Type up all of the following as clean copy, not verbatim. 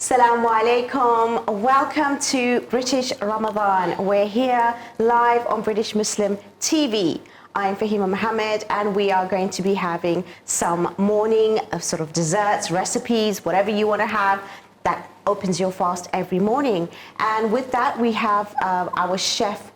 Assalamu alaikum. Welcome to British Ramadan. We're here live on British Muslim TV. I'm Fahima Mohammed, and we are going to be having some morning sort of desserts, recipes, whatever you want to have that opens your fast every morning. And with that, we have our chef,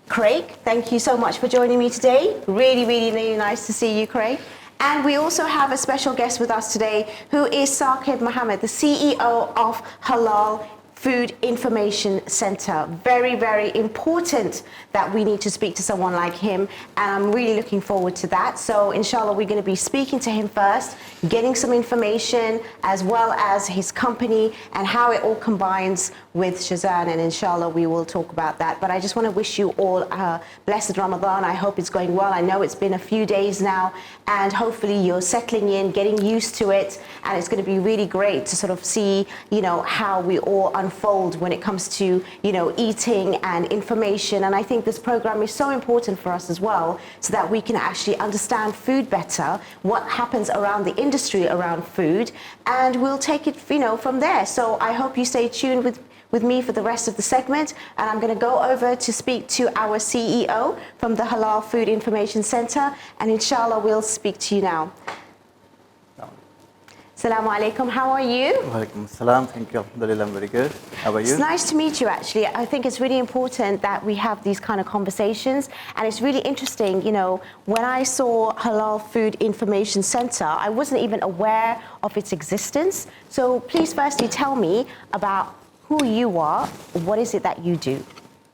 Craig. Thank you so much for joining me today. Really nice to see you, Craig. And we also have a special guest with us today, who is Saqib Mohammed, the CEO of Halal Food Information Center. Very important that we need to speak to someone like him, and I'm really looking forward to that. So inshallah, we're going to be speaking to him first, getting some information as well as his company and how it all combines with Shazan, and inshallah we will talk about that. But I just want to wish you all a blessed Ramadan. I hope it's going well. I know it's been a few days now, and hopefully you're settling in, getting used to it, and it's going to be really great to sort of see, you know, how we all unfold when it comes to, you know, eating and information. And I think this program is so important for us as well, so that we can actually understand food better, what happens around the industry around food, and we'll take it, you know, from there. So I hope you stay tuned with me for the rest of the segment, and I'm going to go over to speak to our CEO from the Halal Food Information Center, and inshallah we'll speak to you now. Assalamu alaikum, how are you? Walaikum assalam, thank you, alhamdulillah, I'm very good. How are you? It's nice to meet you actually. I think it's really important that we have these kind of conversations, and it's really interesting, you know, when I saw Halal Food Information Center, I wasn't even aware of its existence. So please firstly tell me about who you are, what is it that you do?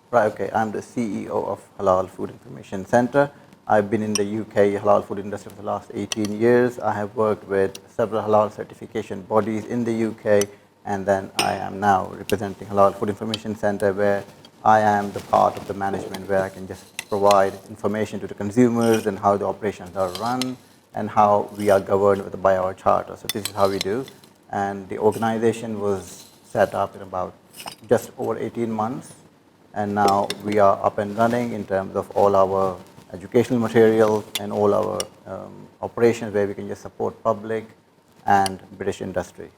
Right, okay, I'm the CEO of Halal Food Information Center. I've been in the UK halal food industry for the last 18 years. I have worked with several halal certification bodies in the UK, and then I am now representing Halal Food Information Center, where I am the part of the management where I can just provide information to the consumers and how the operations are run and how we are governed by our charter. So this is how we do. And the organization was set up in about just over 18 months, and now we are up and running in terms of all our educational material and all our operations, where we can just support public and British industry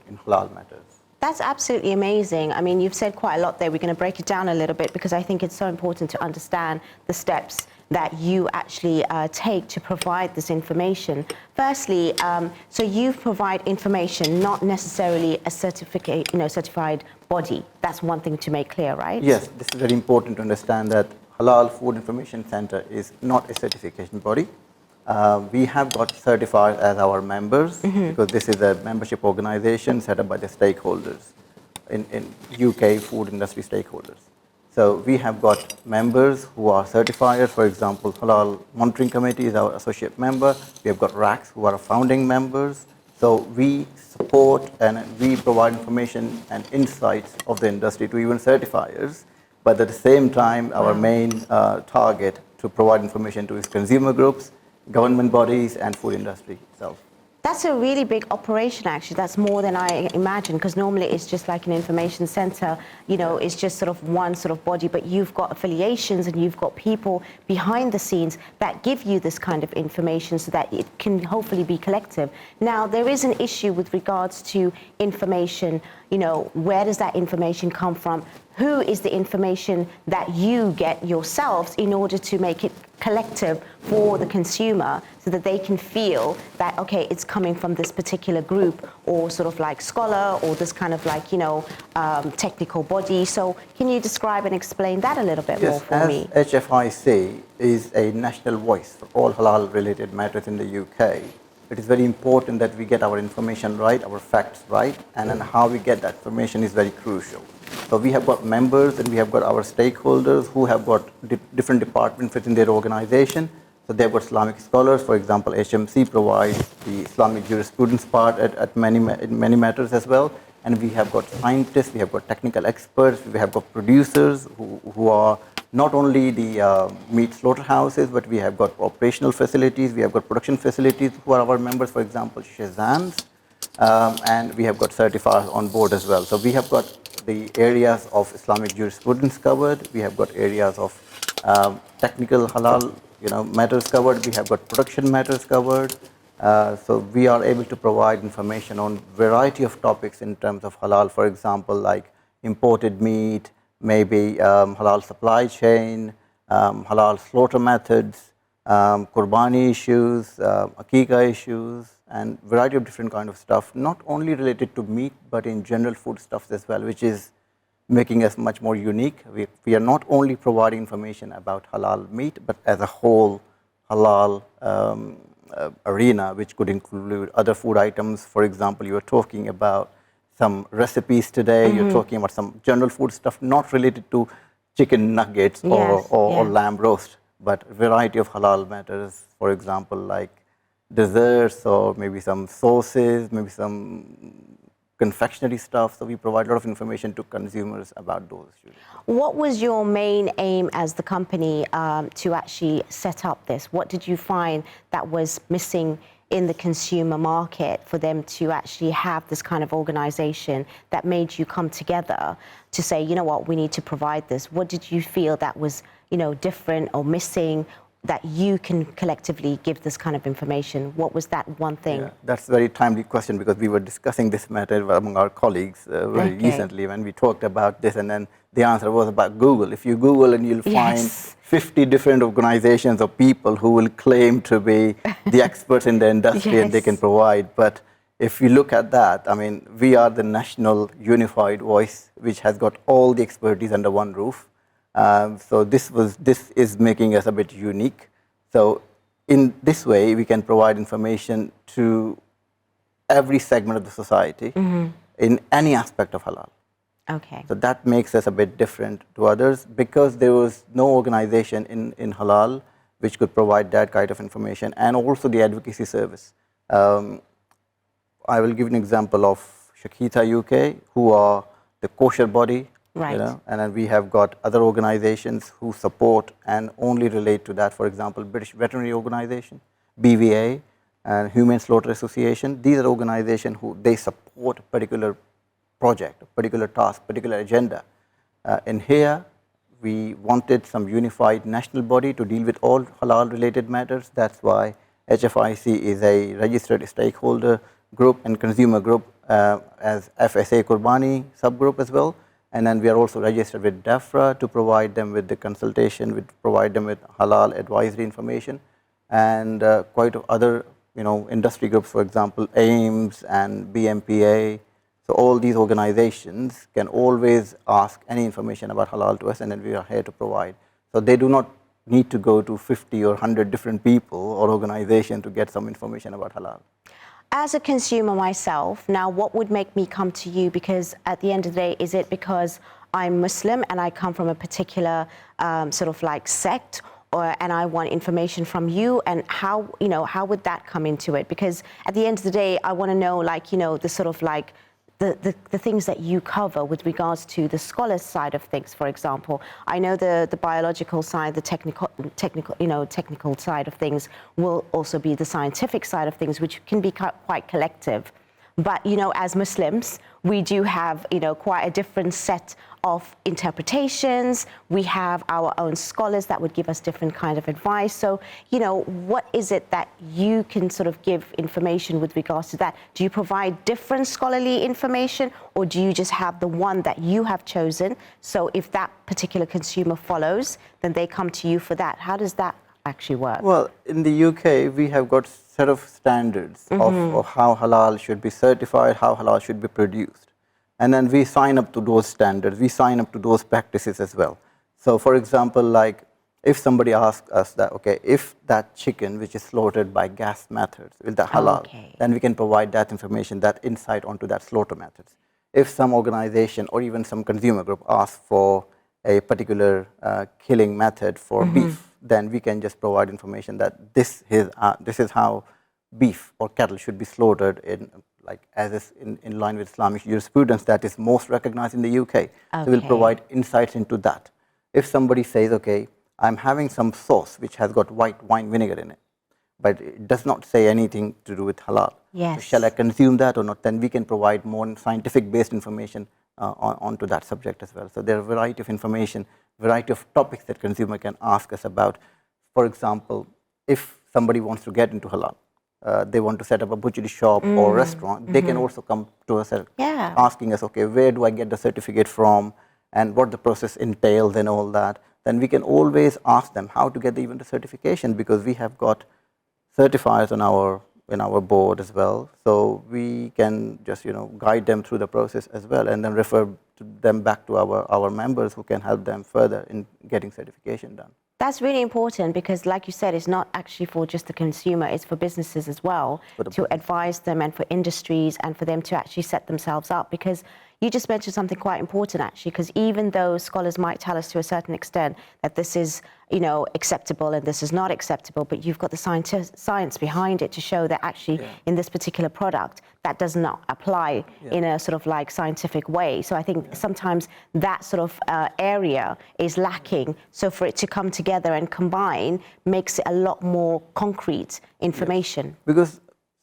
in halal matters. That's absolutely amazing. I mean, you've said quite a lot there. We're going to break it down a little bit, because I think it's so important to understand the steps that you actually take to provide this information. Firstly, so you provide information, not necessarily a certificate, you know, certified body. That's one thing to make clear, right? Yes, this is very important to understand that Halal Food Information Center is not a certification body. We have got certified as our members, because this is a membership organization set up by the stakeholders in UK food industry stakeholders. So we have got members who are certifiers. For example, Halal Monitoring Committee is our associate member. We have got RACs who are founding members. So we support and we provide information and insights of the industry to even certifiers. But at the same time, our main target to provide information to is consumer groups, government bodies, and food industry itself. That's a really big operation, actually. That's more than I imagined, because normally it's just like an information center, you know, it's just sort of one sort of body, but you've got affiliations and you've got people behind the scenes that give you this kind of information so that it can hopefully be collective. Now, there is an issue with regards to information, you know, where does that information come from? Who is the information that you get yourselves in order to make it collective for the consumer, so that they can feel that, okay, it's coming from this particular group or sort of like scholar or this kind of like, you know, technical body. So can you describe and explain that a little bit more for me? Yes, HFIC is a national voice for all halal related matters in the UK. It is very important that we get our information right, our facts right, and then how we get that information is very crucial. So we have got members and we have got our stakeholders who have got different departments within their organization. So they've got Islamic scholars. For example, HMC provides the Islamic jurisprudence part at many matters as well. And we have got scientists, we have got technical experts, we have got producers who are not only the meat slaughterhouses, but we have got operational facilities, we have got production facilities who are our members, for example, Shazans, and we have got certifiers on board as well. So we have got the areas of Islamic jurisprudence covered, we have got areas of technical halal matters covered, we have got production matters covered, So we are able to provide information on variety of topics in terms of halal, for example, like imported meat, maybe halal supply chain, halal slaughter methods, qurbani issues, akika issues, and variety of different kind of stuff, not only related to meat, but in general food stuffs as well, which is making us much more unique. We are not only providing information about halal meat, but as a whole halal arena, which could include other food items. For example, you were talking about some recipes today, you're talking about some general food stuff not related to chicken nuggets or lamb roast, but a variety of halal matters, for example, like desserts or maybe some sauces, maybe some confectionery stuff. So we provide a lot of information to consumers about those. What was your main aim as the company to actually set up this? What did you find that was missing in the consumer market for them to actually have this kind of organization that made you come together to say, you know what, we need to provide this? What did you feel that was, you know, different or missing, that you can collectively give this kind of information? What was that one thing? Yeah, that's a very timely question, because we were discussing this matter among our colleagues very recently when we talked about this, and then the answer was about Google. If you Google, and you'll find 50 different organizations or people who will claim to be the experts in the industry and they can provide. But if you look at that, I mean, we are the national unified voice, which has got all the expertise under one roof. So this is making us a bit unique. So in this way, we can provide information to every segment of the society in any aspect of halal. Okay. So that makes us a bit different to others, because there was no organization in halal which could provide that kind of information, and also the advocacy service. I will give an example of Shakita UK, who are the kosher body. Right. You know, and then we have got other organizations who support and only relate to that. For example, British Veterinary Organization, BVA, and Humane Slaughter Association. These are organizations who they support a particular project, a particular task, particular agenda. In here, we wanted some unified national body to deal with all halal related matters. That's why HFIC is a registered stakeholder group and consumer group, as FSA Qurbani subgroup as well. And then we are also registered with DEFRA to provide them with the consultation, provide them with halal advisory information, and quite other, you know, industry groups, for example, AIMS and BMPA. So all these organizations can always ask any information about halal to us, and then we are here to provide. So they do not need to go to 50 or 100 different people or organizations to get some information about halal. As a consumer myself, now what would make me come to you? Because at the end of the day, is it because I'm Muslim and I come from a particular sort of like sect, and I want information from you? And how, you know, how would that come into it? Because at the end of the day, I want to know, like, you know, the sort of like the things that you cover with regards to the scholar's side of things. For example, I know the biological side, the technical side of things will also be the scientific side of things, which can be quite collective. But, you know, as Muslims, we do have, you know, quite a different set of interpretations. We have our own scholars that would give us different kind of advice. So, you know, what is it that you can sort of give information with regards to that? Do you provide different scholarly information, or do you just have the one that you have chosen? So if that particular consumer follows, then they come to you for that. How does that actually work? Well, in the UK, we have got set of standards of how halal should be certified, how halal should be produced. And then we sign up to those standards, we sign up to those practices as well. So for example, like if somebody asks us that, okay, if that chicken which is slaughtered by gas methods, is that halal? Then we can provide that information, that insight onto that slaughter methods. If some organization or even some consumer group asks for a particular killing method for beef, then we can just provide information that this is how beef or cattle should be slaughtered in, like, as is in line with Islamic jurisprudence that is most recognized in the UK. So we'll provide insights into that. If somebody says, okay, I'm having some sauce which has got white wine vinegar in it, but it does not say anything to do with halal. So shall I consume that or not? Then we can provide more scientific based information onto that subject as well. So there are a variety of information, variety of topics that consumer can ask us about. For example, if somebody wants to get into halal, they want to set up a butchery shop or restaurant, they can also come to us Yeah. asking us, okay, where do I get the certificate from and what the process entails and all that. Then we can always ask them how to get even the certification, because we have got certifiers on our board as well. So we can just guide them through the process as well, and then refer them back to our members who can help them further in getting certification done. That's really important because, like you said, it's not actually for just the consumer, it's for businesses as well, to advise them, and for industries, and for them to actually set themselves up. Because you just mentioned something quite important, actually, because even though scholars might tell us to a certain extent that this is, acceptable and this is not acceptable, but you've got the science behind it to show that actually in this particular product, that does not apply in a sort of like scientific way. So I think sometimes that sort of area is lacking. So for it to come together and combine makes it a lot more concrete information. Because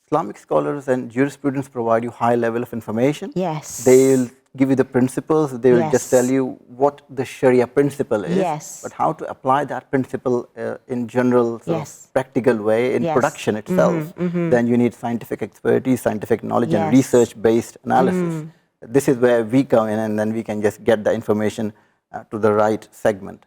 Islamic scholars and jurisprudence provide you high level of information. Yes. They'll give you the principles. They will just tell you what the Sharia principle is. Yes. But how to apply that principle in general, sort of practical way in production itself. Then you need scientific expertise, scientific knowledge, and research-based analysis. This is where we come in, and then we can just get the information to the right segment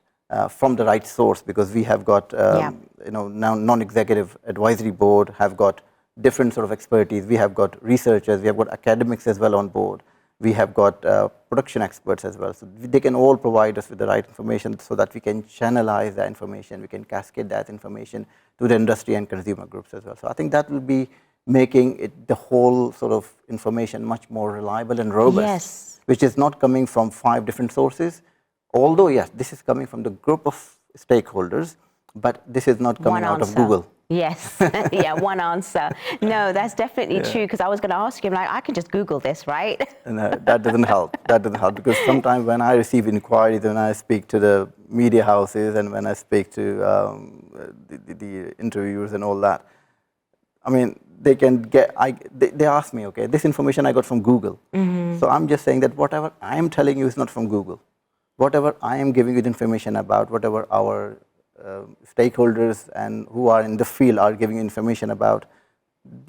from the right source, because we have got, now non-executive advisory board have got different sort of expertise. We have got researchers, we have got academics as well on board. We have got production experts as well. So they can all provide us with the right information so that we can channelize that information, we can cascade that information to the industry and consumer groups as well. So I think that will be making it the whole sort of information much more reliable and robust, which is not coming from 5 different sources. Although, yes, this is coming from the group of stakeholders, but this is not coming out of Google. Yes, one answer. No, that's definitely true, because I was going to ask you, like, I can just Google this, right? No, that doesn't help. That doesn't help, because sometimes when I receive inquiries, when I speak to the media houses, and when I speak to the interviewers and all that, I mean, they can get, they ask me, okay, this information I got from Google. So I'm just saying that whatever I am telling you is not from Google. Whatever I am giving you the information about, whatever our stakeholders and who are in the field are giving information about,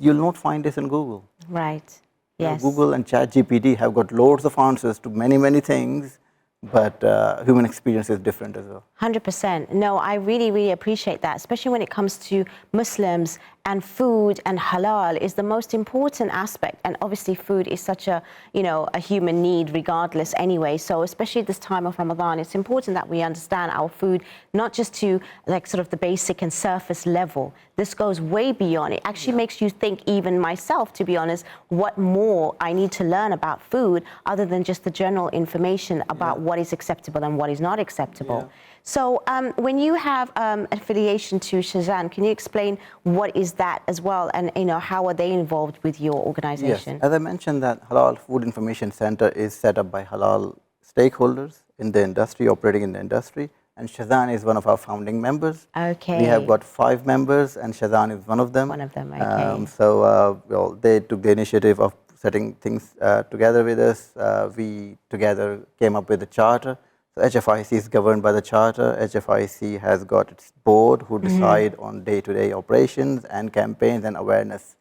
you'll not find this in Google. Right. Yes. Google and ChatGPT have got loads of answers to many, many things, but human experience is different as well. 100%. No, I really, really appreciate that, especially when it comes to Muslims, and food and halal is the most important aspect. And obviously food is such a, a human need regardless anyway. So especially at this time of Ramadan, it's important that we understand our food, not just to like sort of the basic and surface level. This goes way beyond. It actually makes you think, even myself, to be honest, what more I need to learn about food other than just the general information about what is acceptable and what is not acceptable. So when you have affiliation to Shazan, can you explain what is that as well, and how are they involved with your organization? Yes, as I mentioned, that Halal Food Information Center is set up by halal stakeholders in the industry, operating in the industry, and Shazan is one of our founding members. Okay. We have got 5 members, and Shazan is one of them. One of them, okay. So they took the initiative of setting things together with us. We together came up with a charter. So HFIC is governed by the charter. HFIC has got its board who decide on day-to-day operations and campaigns and awareness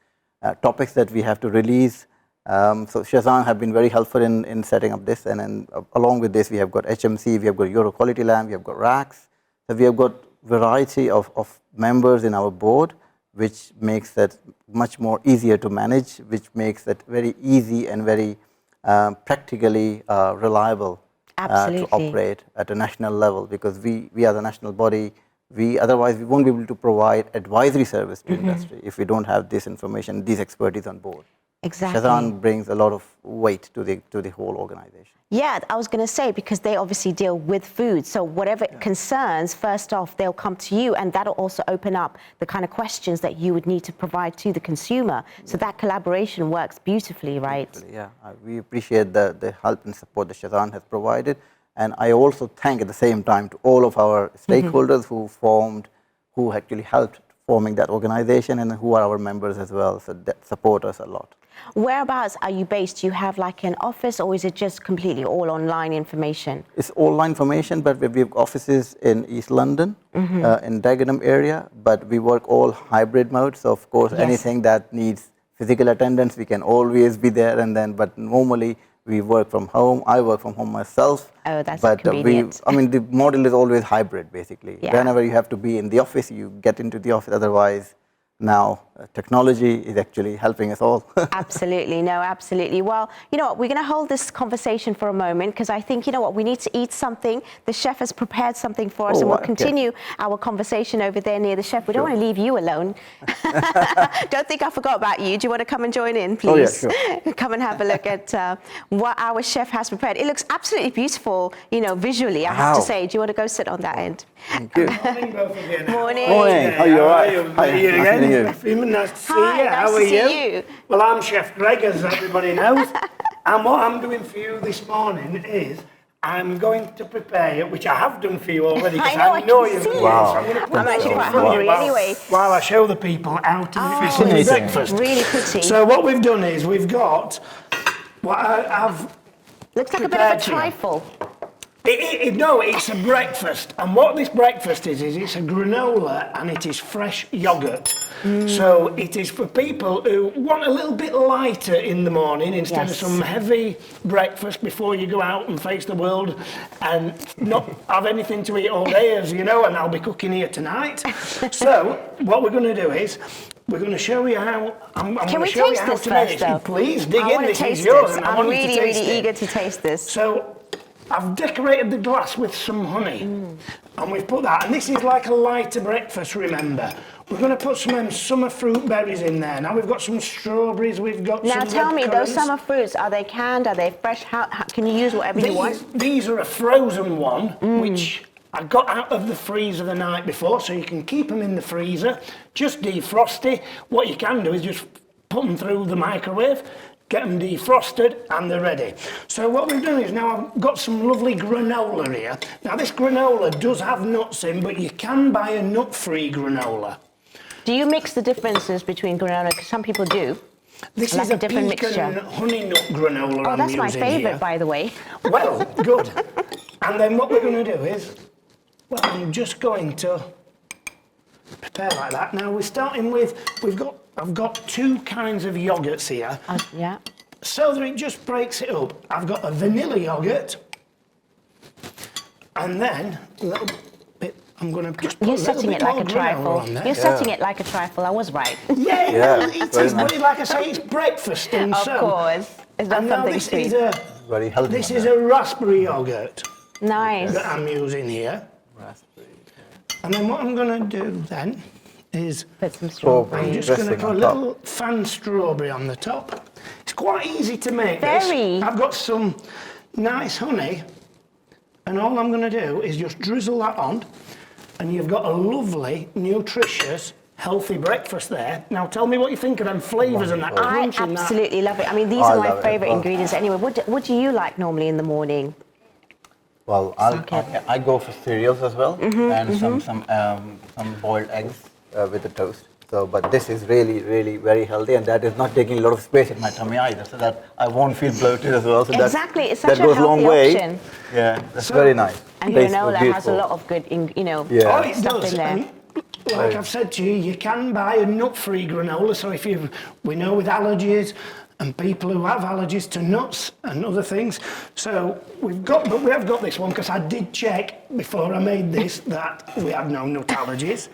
topics that we have to release. So Shazan have been very helpful in setting up this, and then along with this we have got HMC, we have got Euro Quality Lamb, we have got RACS. So we have got variety of members in our board, which makes that much more easier to manage, which makes it very easy and very practically reliable to operate at a national level, because we are the national body. Otherwise we won't be able to provide advisory service to industry if we don't have this information, these expertise on board. Exactly. Shazan brings a lot of weight to the whole organization. Yeah, I was going to say, because they obviously deal with food. So whatever concerns, first off, they'll come to you, and that'll also open up the kind of questions that you would need to provide to the consumer. So that collaboration works beautifully, right? Yeah, we appreciate the help and support that Shazan has provided. And I also thank at the same time to all of our stakeholders who actually helped forming that organization, and who are our members as well, so that support us a lot. Whereabouts are you based? Do you have like an office, or is it just completely all online information? It's online information, but we have offices in East London, in Dagenham area, but we work all hybrid mode. So of course, Yes. anything that needs physical attendance, we can always be there and then, but normally we work from home. I work from home myself. Oh, that's but convenient. I mean, the model is always hybrid, basically. Yeah. Whenever you have to be in the office, you get into the office. Otherwise, now technology is actually helping us all. Absolutely, no, absolutely. Well, you know what, we're going to hold this conversation for a moment, because I think, you know what, we need to eat something. The chef has prepared something for us, Oh, and we'll okay. continue our conversation over there near the chef. We don't want to leave you alone. Don't think I forgot about you. Do you want to come and join in, please? Oh, yeah, sure. Come and have a look at what our chef has prepared. It looks absolutely beautiful, you know, visually, I have to Wow. say. Do you want to go sit on that end? Thank you. Morning, both of you. Morning. Morning. How are you? All right? Hi, Hi, you nice to meet you. again. Nice to see Hi, you. nice How to are see you. Well, I'm Chef Greg, as everybody knows. And what I'm doing for you this morning is I'm going to prepare, which I have done for you already, because I know, I can you've see done it. Wow. So I'm gonna put I'm this actually in quite front of hungry you while- anyway. While I show the people how to finish Amazing. breakfast. Really pretty. So what we've done is we've got what I've Looks like a bit of a prepared to you. trifle. No, it's a breakfast. And what this breakfast is it's a granola and it is fresh yogurt. So it is for people who want a little bit lighter in the morning instead Yes. of some heavy breakfast before you go out and face the world and not have anything to eat all day, as you know, and I'll be cooking here tonight. So what we're going to do is we're going to show you how. I'm Can going we to show you taste how this to make first, it. though? Please dig I in. want to This taste is yours, this. and I I'm want you to really, taste really it. eager to taste this. So I've decorated the glass with some honey, and we've put that, and this is like a lighter breakfast, remember. We're going to put some summer fruit berries in there. Now we've got some strawberries, we've got Now some tell red me, currants. those summer fruits, are they canned, are they fresh? How can you use whatever you want? These are a frozen one, which I got out of the freezer the night before, so you can keep them in the freezer, just defrost it. What you can do is just put them through the microwave, get them defrosted, and they're ready. So what we've done is now I've got some lovely granola here. Now this granola does have nuts in, but you can buy a nut-free granola. Do you mix the differences between granola? Because some people do. This Like is a a different pecan mixture. honey nut granola Oh, I'm that's my using favourite, here. by the way. Well, good. And then what we're going to do is, well, I'm just going to prepare like that. Now we're starting with, I've got two kinds of yogurts here, Yeah. so that it just breaks it up. I've got a vanilla yogurt, and then a little bit, I'm going to just put You're a little setting bit it like more a granola trifle. on there. You're setting it like a trifle. I was right. Yeah, Yeah, it very is, but nice. like I say, it's breakfast, and Of so. course. It's not And now something this sweet. is a Very healthy. this one, is yeah. a raspberry yogurt Nice. that I'm using here. Raspberry. And then what I'm going to do then is Put some I'm strawberries. just going to Dressing put a on top. little fan strawberry on the top. It's quite easy to make Very. this. I've got some nice honey, and all I'm going to do is just drizzle that on, and you've got a lovely, nutritious, healthy breakfast there. Now tell me what you think of them flavours and that I crunch and that. absolutely love it. I mean, these I are my love it. favourite Oh. ingredients anyway. What do you like normally in the morning? Well, I go for cereals as well, and some boiled eggs with the toast. So, but this is really, really very healthy, and that is not taking a lot of space in my tummy either, so that I won't feel bloated as well. So Exactly, that, it's such that a goes a long healthy way. option. Yeah, that's So- very nice. And Tasteful, granola has a beautiful. lot of good, Yeah. Oh, it stuff does. in there. And like I've said to you, you can buy a nut-free granola. So if we know with allergies and people who have allergies to nuts and other things, so we have got this one because I did check before I made this that we have no nut allergies,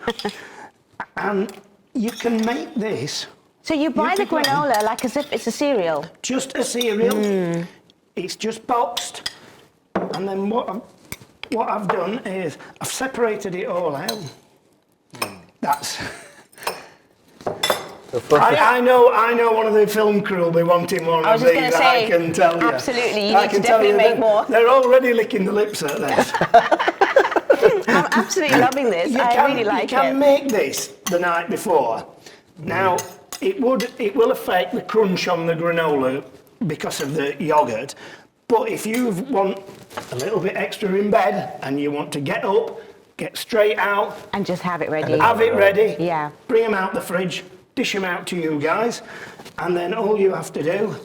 and you can make this So you buy the can- granola like as if it's a cereal. just a cereal. It's just boxed, and then what I've done is I've separated it all out. That's. So first I know one of the film crew will be wanting one I was of just these, gonna say, I can tell you. absolutely, you I need to can tell definitely you make that more. They're already licking the lips at this. I'm absolutely loving this. I really like you can it. make this the night before. Now, it will affect the crunch on the granola because of the yogurt. But if you want a little bit extra in bed and you want to get up, get straight out, And just have it ready. have it ready, Yeah. bring them out the fridge, dish them out to you guys, and then all you have to do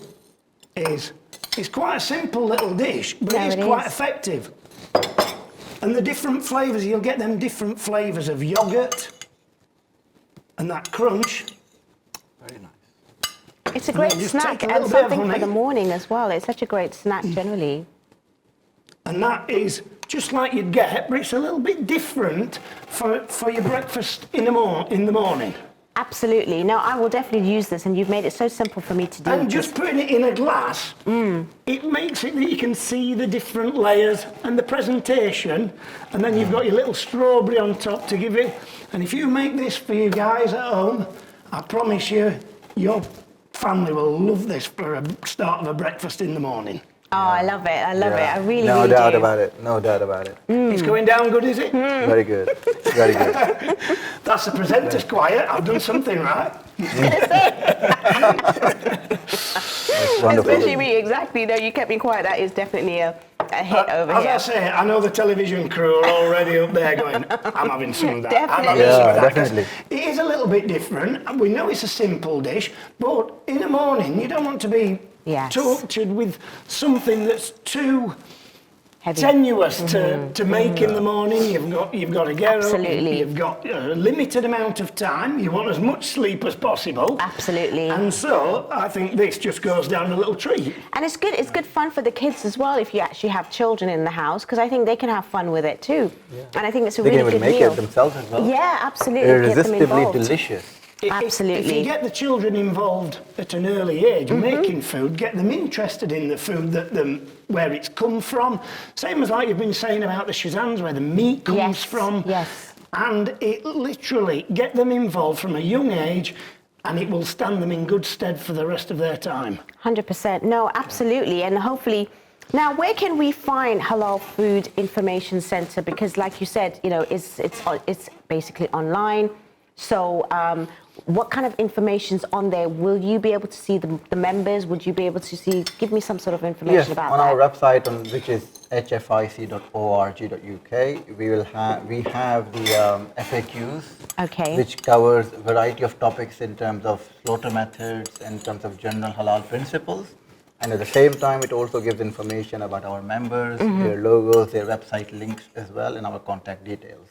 is, it's quite a simple little dish, but it is quite effective. And the different flavours, you'll get them different flavours of yoghurt and that crunch. Very nice. It's a great snack and something for the morning as well. It's such a great snack generally. And that is just like you'd get, but it's a little bit different for your breakfast in the morning. Absolutely. No, I will definitely use this, and you've made it so simple for me to do. And just putting it in a glass, it makes it that you can see the different layers and the presentation, and then you've got your little strawberry on top to give it. And if you make this for you guys at home, I promise you, your family will love this for a start of a breakfast in the morning. Oh, I love it. I love it. I really, no really doubt do. about it. No doubt about it. It's going down good, is it? Very good. Very good. That's the presenter's quiet. I've done something right. It's wonderful. Especially me, exactly. No, you kept me quiet. That is definitely a hit over here. As I say, I know the television crew are already up there going, I'm having some of that. I'm having Definitely. some of that. Definitely. It is a little bit different. We know it's a simple dish, but in the morning, you don't want to be tortured with something that's too Heavy. tenuous to make in the morning. You've got to get Absolutely. up. You've got a limited amount of time. You want as much sleep as possible. Absolutely. And so I think this just goes down a little treat. And it's good. It's good fun for the kids as well if you actually have children in the house, because I think they can have fun with it too. Yeah. And I think it's a really good meal. They can even make it themselves as well. Yeah, absolutely. Irresistibly delicious. Absolutely. If you get the children involved at an early age, making food, get them interested in the food, where it's come from. Same as like you've been saying about the Shazans, where the meat comes from. Yes. And it literally, get them involved from a young age, and it will stand them in good stead for the rest of their time. 100%. No, absolutely. And hopefully, now where can we find Halal Food Information Centre? Because like you said, you know, it's basically online. So what kind of information's on there? Will you be able to see the members? Would you be able to see, give me some sort of information about on that? our website, which is hfic.org.uk, we have the FAQs, which covers a variety of topics in terms of slaughter methods, in terms of general halal principles. And at the same time, it also gives information about our members, their logos, their website links as well, and our contact details.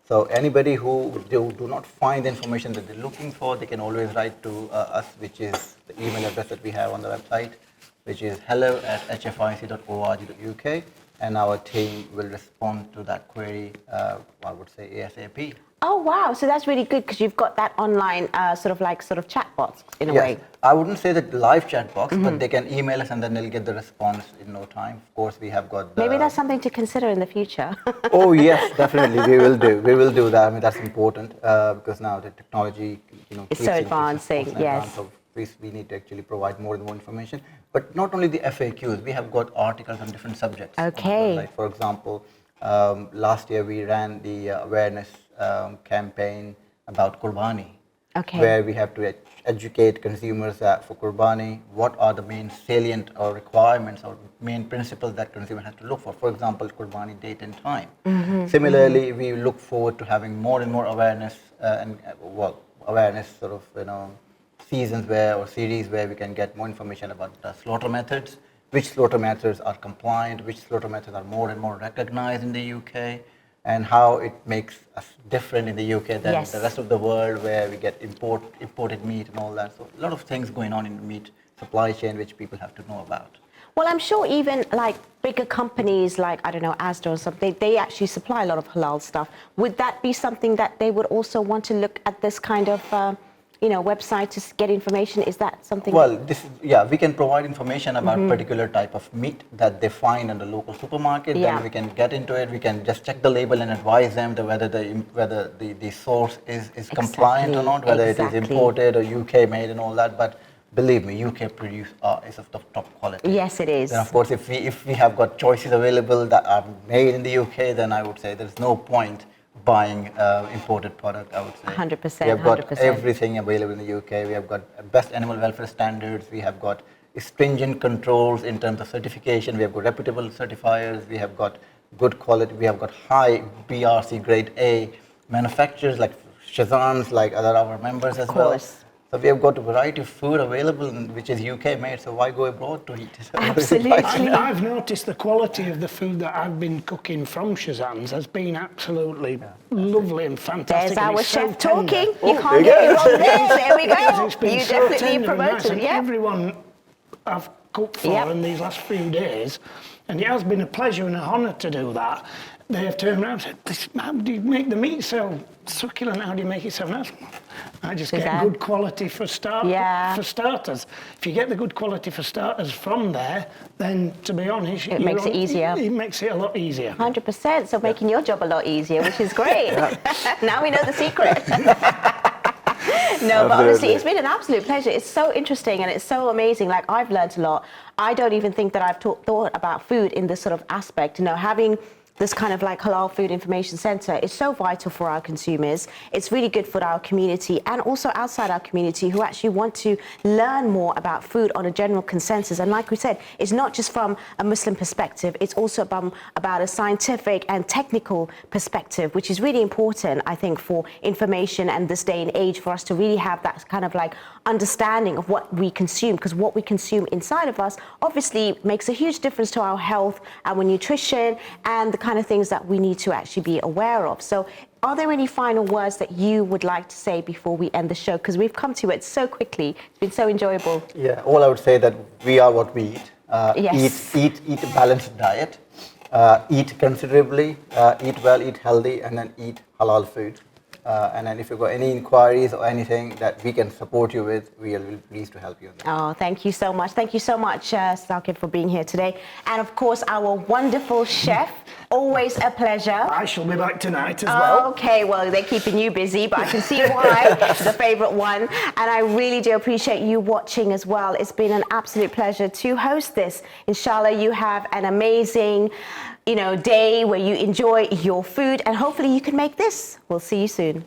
So anybody who do not find the information that they're looking for, they can always write to us, which is the email address that we have on the website, which is hello@hfic.org.uk, and our team will respond to that query, I would say ASAP. Oh wow! So that's really good because you've got that online sort of chat box in a way. I wouldn't say that live chat box, but they can email us and then they'll get the response in no time. Of course, we have got. Maybe that's something to consider in the future. Oh yes, definitely we will do. We will do that. I mean that's important because now the technology, it's so advancing. Yes. So we need to actually provide more and more information. But not only the FAQs, we have got articles on different subjects. Okay. Like for example, last year we ran the awareness campaign about Qurbani, where we have to educate consumers that for Qurbani, what are the main salient or requirements or main principles that consumer has to look for. For example, Qurbani date and time. Similarly, we look forward to having more and more awareness awareness sort of seasons or series where we can get more information about the slaughter methods, which slaughter methods are compliant, which slaughter methods are more and more recognized in the UK, and how it makes us different in the UK than the rest of the world, where we get imported meat and all that. So a lot of things going on in the meat supply chain which people have to know about. Well, I'm sure even like bigger companies like, I don't know, Asda or something, they actually supply a lot of halal stuff. Would that be something that they would also want to look at this kind of website to get information? Is that something? Well, we can provide information about particular type of meat that they find in the local supermarket. Then we can get into it. We can just check the label and advise them whether the source is compliant or not, whether it is imported or UK made and all that. But believe me, UK produce is of the top quality. Yes, it is. Then of course, if we have got choices available that are made in the UK, then I would say there's no point buying imported product, I would say. 100%. We have got everything available in the UK. We have got best animal welfare standards. We have got stringent controls in terms of certification. We have got reputable certifiers. We have got good quality. We have got high BRC grade A manufacturers like Shazans, like other our members as well. So we have got a variety of food available, which is UK made, so why go abroad to eat it? Absolutely. I've noticed the quality of the food that I've been cooking from Shazans has been absolutely lovely and fantastic. There's and our it's so chef tender. talking. You can't get it wrong there. There we go. It's been You so definitely tender and nice, promoted. and Yeah. everyone I've cooked for in these last few days, and it has been a pleasure and an honour to do that. They have turned around and said, how do you make the meat so succulent? How do you make it so nice? I just get good quality for starters. If you get the good quality for starters from there, then to be honest, it makes it easier. It makes it a lot easier. 100%. So making your job a lot easier, which is great. Now we know the secret. No, but honestly, it's been an absolute pleasure. It's so interesting and it's so amazing. Like, I've learned a lot. I don't even think that I've thought about food in this sort of aspect. You know, having this kind of like halal food information center is so vital for our consumers. It's really good for our community and also outside our community who actually want to learn more about food on a general consensus. And like we said, it's not just from a Muslim perspective, it's also about a scientific and technical perspective, which is really important, I think, for information and this day and age, for us to really have that kind of like understanding of what we consume, because what we consume inside of us obviously makes a huge difference to our health, our nutrition, and the kind of things that we need to actually be aware of. So are there any final words that you would like to say before we end the show? Because we've come to it so quickly. It's been so enjoyable. Yeah, all I would say that we are what we eat. Yes. Eat a balanced diet. Eat considerably, eat well, eat healthy, and then eat halal food. And then if you've got any inquiries or anything that we can support you with, we will be pleased to help you on that. Oh, thank you so much. Thank you so much, Saqib, for being here today. And of course, our wonderful chef. Always a pleasure. I shall be back tonight as well. Okay, well, they're keeping you busy, but I can see why. The favourite one. And I really do appreciate you watching as well. It's been an absolute pleasure to host this. Inshallah, you have an amazing, day where you enjoy your food, and hopefully you can make this. We'll see you soon.